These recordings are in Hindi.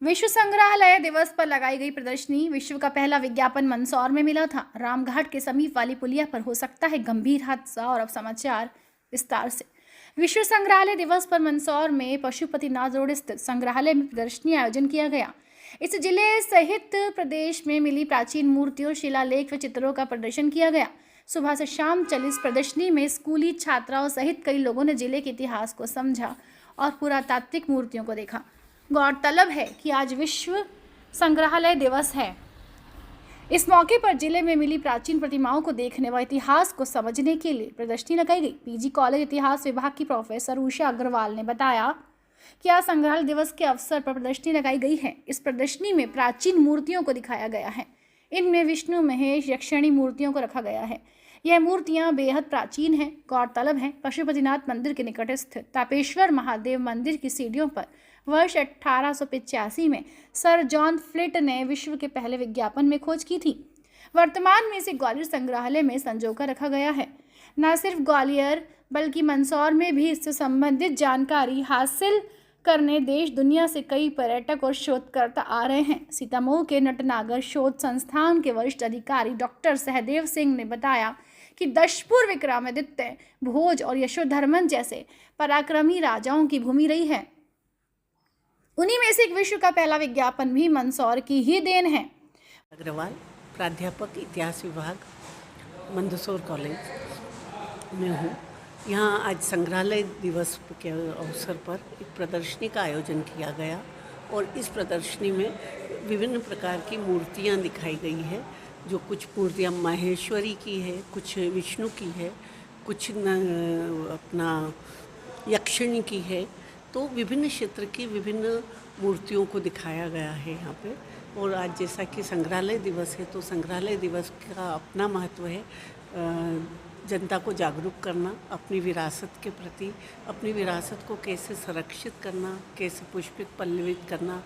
विश्व संग्रहालय दिवस पर लगाई गई प्रदर्शनी। विश्व का पहला विज्ञापन मंदसौर में मिला था। रामघाट के समीप वाली पुलिया पर हो सकता है गंभीर हादसा। और अब समाचार विस्तार से। विश्व संग्रहालय दिवस पर मंदसौर में पशुपतिनाथ रोड स्थित संग्रहालय में प्रदर्शनी आयोजन किया गया। इस जिले सहित प्रदेश में मिली प्राचीन मूर्तियों, शिलालेख व चित्रों का प्रदर्शन किया गया। सुबह से शाम चली इस प्रदर्शनी में स्कूली छात्राओं सहित कई लोगों ने जिले के इतिहास को समझा और पुरातात्विक मूर्तियों को देखा। गौरतलब है कि आज विश्व संग्रहालय दिवस है। इस मौके पर जिले में मिली प्राचीन प्रतिमाओं को देखने व इतिहास को समझने के लिए प्रदर्शनी लगाई गई। पीजी कॉलेज इतिहास विभाग की प्रोफेसर उषा अग्रवाल ने बताया कि आज संग्रहालय दिवस के अवसर पर प्रदर्शनी लगाई गई है। इस प्रदर्शनी में प्राचीन मूर्तियों को दिखाया गया है। इनमें विष्णु, महेश, यक्षिणी मूर्तियों को रखा गया है। यह मूर्तियां बेहद प्राचीन हैं। गौरतलब है पशुपतिनाथ मंदिर के निकट स्थित तापेश्वर महादेव मंदिर की सीढ़ियों पर वर्ष 1885 में सर जॉन फ्लिट ने विश्व के पहले विज्ञापन में खोज की थी। वर्तमान में इसे ग्वालियर संग्रहालय में संजोकर रखा गया है। न सिर्फ ग्वालियर बल्कि मंदसौर में भी इससे संबंधित जानकारी हासिल करने देश दुनिया से कई पर्यटक और शोधकर्ता आ रहे हैं। सीतामऊ के नटनागर शोध संस्थान के वरिष्ठ अधिकारी डॉक्टर सहदेव सिंह ने बताया कि दशपुर विक्रमादित्य, भोज और यशोधर्मन जैसे पराक्रमी राजाओं की भूमि रही है। उन्हीं में से एक विश्व का पहला विज्ञापन भी मंदसौर की ही देन है। अग्रवाल, प्राध्यापक इतिहास विभाग, मंदसौर कॉलेज में हूँ। यहाँ आज संग्रहालय दिवस के अवसर पर एक प्रदर्शनी का आयोजन किया गया और इस प्रदर्शनी में विभिन्न प्रकार की मूर्तियाँ दिखाई गई है। जो कुछ मूर्तियाँ माहेश्वरी की है, कुछ विष्णु की है, कुछ अपना यक्षिणी की है। तो विभिन्न क्षेत्र की विभिन्न मूर्तियों को दिखाया गया है यहाँ पे। और आज जैसा कि संग्रहालय दिवस है तो संग्रहालय दिवस का अपना महत्व है। जनता को जागरूक करना, अपनी विरासत के प्रति, अपनी विरासत को कैसे संरक्षित करना, कैसे पुष्पित पल्लवित करना।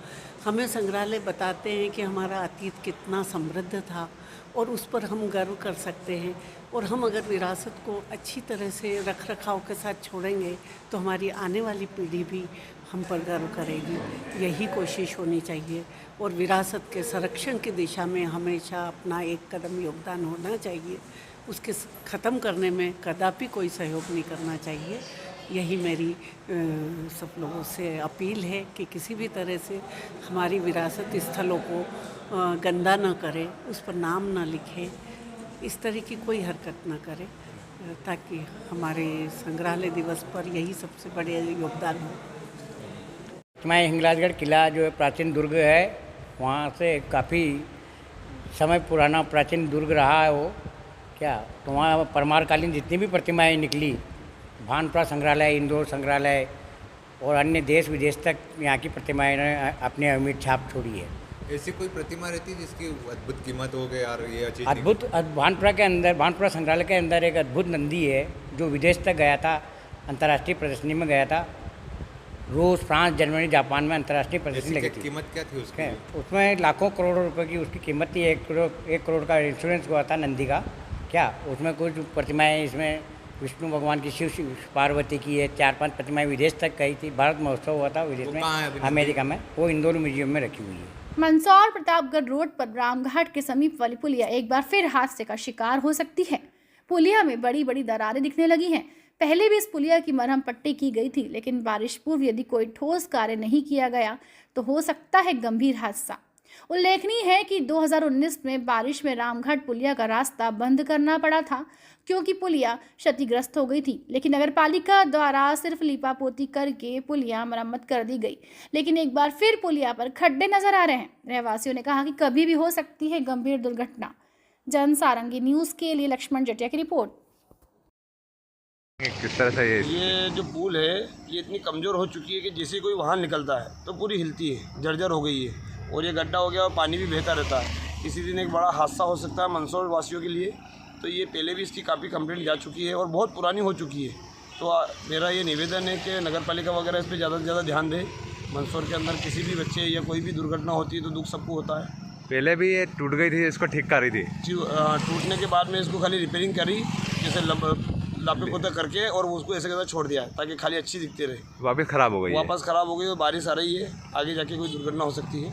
हमें संग्रहालय बताते हैं कि हमारा अतीत कितना समृद्ध था और उस पर हम गर्व कर सकते हैं। और हम अगर विरासत को अच्छी तरह से रख रखाव के साथ छोड़ेंगे तो हमारी आने वाली पीढ़ी भी हम पर गर्व करेगी। यही कोशिश होनी चाहिए और विरासत के संरक्षण की दिशा में हमेशा अपना एक कदम योगदान होना चाहिए। उसके ख़त्म करने में कदापि कोई सहयोग नहीं करना चाहिए। यही मेरी सब लोगों से अपील है कि किसी भी तरह से हमारी विरासत स्थलों को गंदा न करें, उस पर नाम न लिखें, इस तरह की कोई हरकत न करें, ताकि हमारे संग्रहालय दिवस पर यही सबसे बड़े योगदान हो। मैं हिंगलाजगढ़ किला जो है प्राचीन दुर्ग है, वहाँ से काफ़ी समय पुराना प्राचीन दुर्ग रहा है वो क्या। तो वहाँ परमारकालीन जितनी भी प्रतिमाएं निकली, भानपुरा संग्रहालय, इंदौर संग्रहालय और अन्य देश विदेश तक यहाँ की प्रतिमाएं ने अपनी अमिट छाप छोड़ी है। ऐसी कोई प्रतिमा रहती है जिसकी अद्भुत कीमत हो गई यार, ये चीज़ अद्भुत भानपुरा के अंदर, भानपुरा संग्रहालय के अंदर एक अद्भुत नंदी है जो विदेश तक गया था, अंतर्राष्ट्रीय प्रदर्शनी में गया था। रूस, फ्रांस, जर्मनी, जापान में अंतर्राष्ट्रीय प्रदर्शनी लगी थी। कीमत क्या थी उसकी? उसमें लाखों करोड़ों रुपए की उसकी कीमत थी। 1 करोड़ का इंश्योरेंस हुआ था नंदी का क्या। उसमें कुछ प्रतिमाएँ, इसमें विष्णु भगवान की, शिव पार्वती की है, 4-5 प्रतिमाएँ विदेश तक गई थी। भारत महोत्सव हुआ था विदेश में, अमेरिका में। वो इंदौर म्यूजियम में रखी हुई है। मंदसौर प्रतापगढ़ रोड पर रामघाट के समीप वाली पुलिया एक बार फिर हादसे का शिकार हो सकती है। पुलिया में बड़ी बड़ी दरारें दिखने लगी हैं। पहले भी इस पुलिया की मरहम पट्टी की गई थी, लेकिन बारिश पूर्व यदि कोई ठोस कार्य नहीं किया गया तो हो सकता है गंभीर हादसा। उल्लेखनीय है कि 2019 में बारिश में रामघाट पुलिया का रास्ता बंद करना पड़ा था क्योंकि पुलिया क्षतिग्रस्त हो गई थी। लेकिन नगरपालिका द्वारा सिर्फ लीपापोती करके पुलिया मरम्मत कर दी गई, लेकिन एक बार फिर पुलिया पर खड्डे नजर आ रहे हैं। रहवासियों ने कहा कि कभी भी हो सकती है गंभीर दुर्घटना। जन सारंगी न्यूज़ के लिए लक्ष्मण जटिया की रिपोर्ट। किस तरह से ये जो पुल है ये इतनी कमज़ोर हो चुकी है कि जैसे कोई वाहन निकलता है तो पूरी हिलती है, जर्जर हो गई है और ये गड्ढा हो गया और पानी भी बहता रहता है। किसी दिन एक बड़ा हादसा हो सकता है मंदसौर वासियों के लिए। तो ये पहले भी इसकी काफ़ी कंप्लेंट जा चुकी है और बहुत पुरानी हो चुकी है। तो मेरा ये निवेदन है कि नगरपालिका वगैरह इस पर ज़्यादा से ज़्यादा ध्यान दे। मंदसौर के अंदर किसी भी बच्चे या कोई भी दुर्घटना होती है तो दुख सबको होता है। पहले भी ये टूट गई थी, इसको ठीक कर रही थी। टूटने के बाद में इसको खाली रिपेयरिंग करी, जैसे लापे पोता करके और उसको ऐसे कैसे छोड़ दिया है ताकि खाली अच्छी दिखती रहे। वापस ख़राब हो गई है। वापस ख़राब हो गई और बारिश आ रही है, आगे जाके कोई दुर्घटना हो सकती है।